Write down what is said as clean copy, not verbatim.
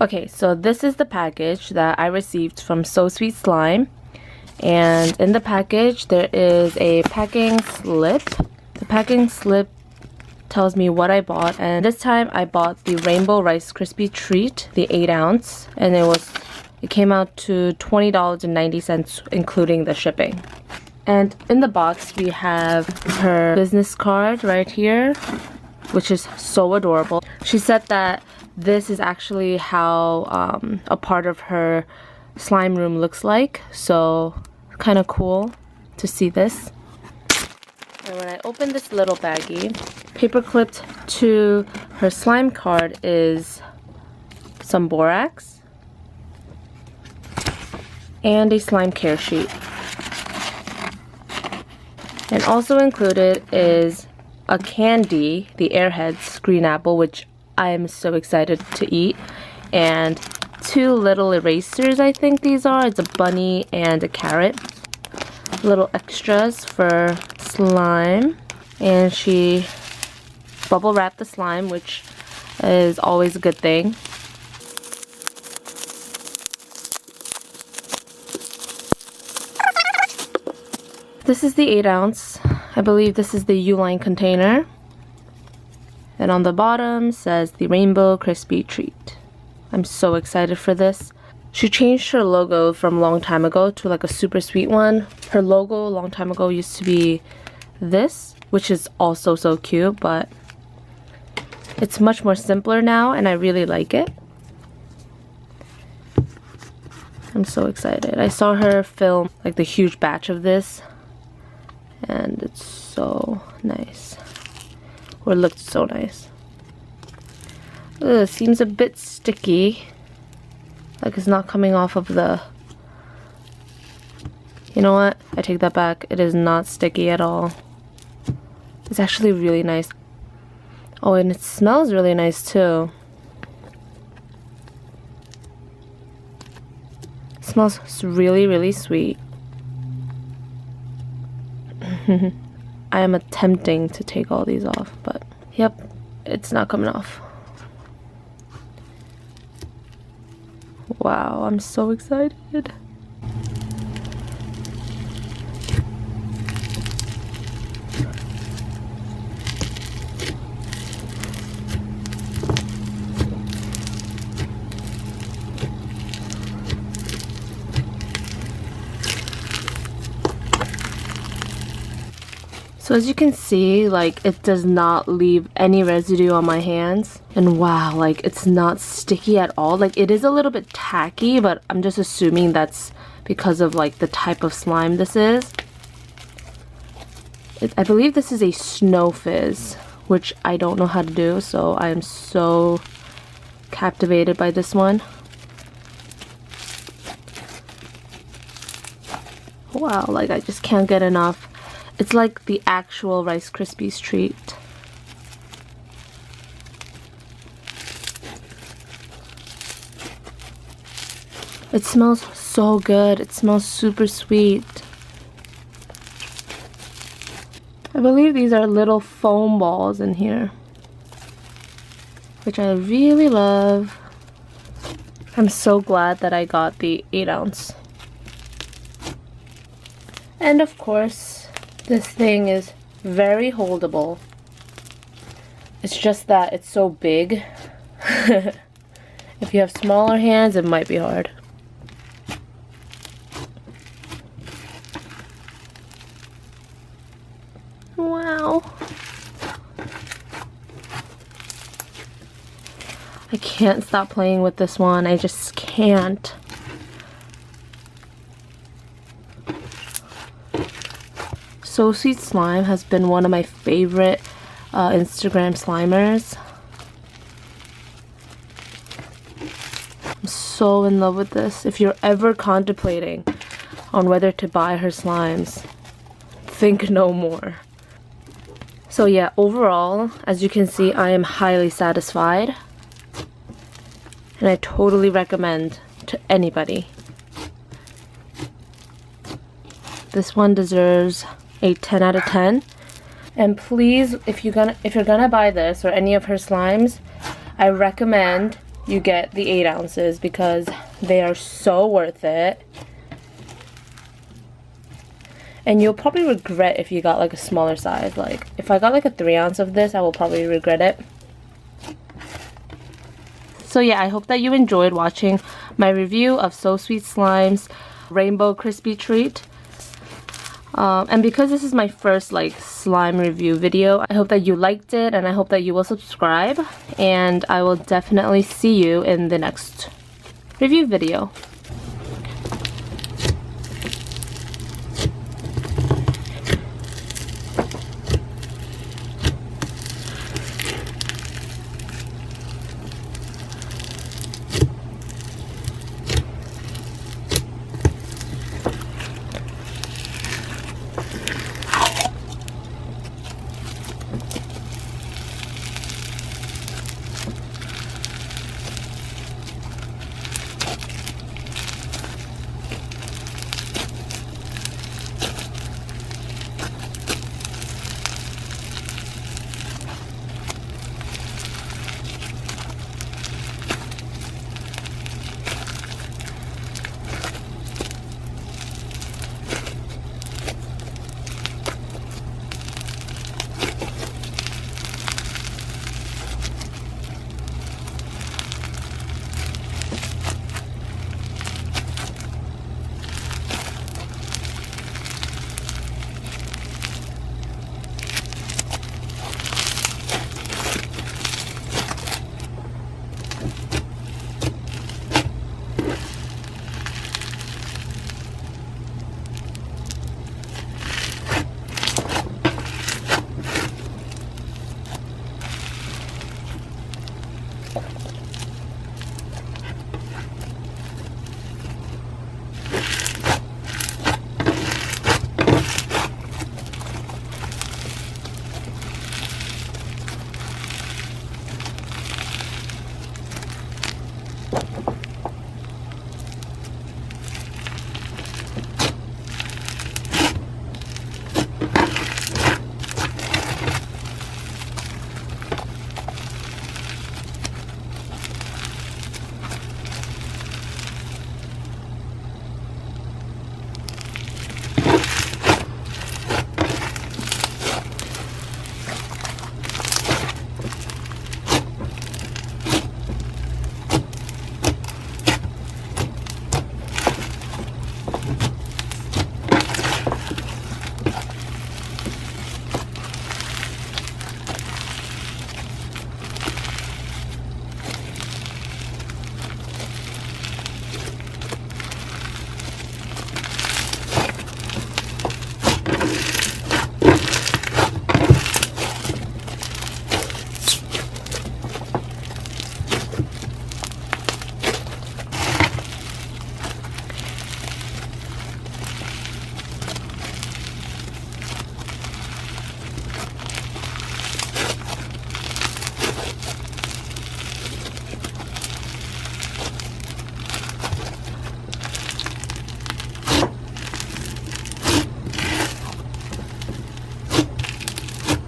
Okay, so this is the package that I received from SOSWEETSLIME. And in the package, there is a packing slip. The packing slip tells me what I bought, and this time I bought the Rainbow Rice Krispie treat, the 8-ounce, and it came out to $20.90 including the shipping. And in the box we have her business card right here, which is so adorable. She said that this is actually how a part of her slime room looks like, so kind of cool to see this. And when I open this little baggie, paper clipped to her slime card is some borax and a slime care sheet. And also included is a candy, the Airheads green apple, which I am so excited to eat, and 2 little erasers, I think these are. It's a bunny and a carrot. Little extras for slime, and she bubble wrapped the slime, which is always a good thing. This is the 8-ounce. I believe this is the U-line container. And on the bottom says the Rainbow Crispy Treat. I'm so excited for this. She changed her logo from a long time ago to like a super sweet one. Her logo a long time ago used to be this, which is also so cute, but it's much more simpler now and I really like it. I'm so excited. I saw her film like the huge batch of this and it's so nice. Or looked so nice. Ugh, seems a bit sticky. Like it's not coming off of the... You know what? I take that back. It is not sticky at all. It's actually really nice. Oh, and it smells really nice too. It smells really, really sweet. I am attempting to take all these off, but yep, it's not coming off. Wow, I'm so excited. So as you can see, like it does not leave any residue on my hands. And wow, like it's not sticky at all. Like it is a little bit tacky, but I'm just assuming that's because of like the type of slime this is. I believe this is a snow fizz, which I don't know how to do, so I am so captivated by this one. Wow, like I just can't get enough. It's like the actual Rice Krispies treat. It smells so good. It smells super sweet. I believe these are little foam balls in here, which I really love. I'm so glad that I got the 8-ounce. And of course, this thing is very holdable. It's just that it's so big. If you have smaller hands, it might be hard. Wow. I can't stop playing with this one. I just can't. SOSWEETSLIME has been one of my favorite Instagram slimers. I'm so in love with this. If you're ever contemplating on whether to buy her slimes, think no more. So yeah, overall, as you can see, I am highly satisfied. And I totally recommend to anybody. This one deserves a 10 out of 10. And please, if you're gonna buy this or any of her slimes, I recommend you get the 8 ounces because they are so worth it. And you'll probably regret if you got like a smaller size. Like if I got like a 3 ounce of this, I will probably regret it. So yeah, I hope that you enjoyed watching my review of So Sweet Slime's Rainbow Crispy Treat. And because this is my first like slime review video, I hope that you liked it and I hope that you will subscribe. And I will definitely see you in the next review video.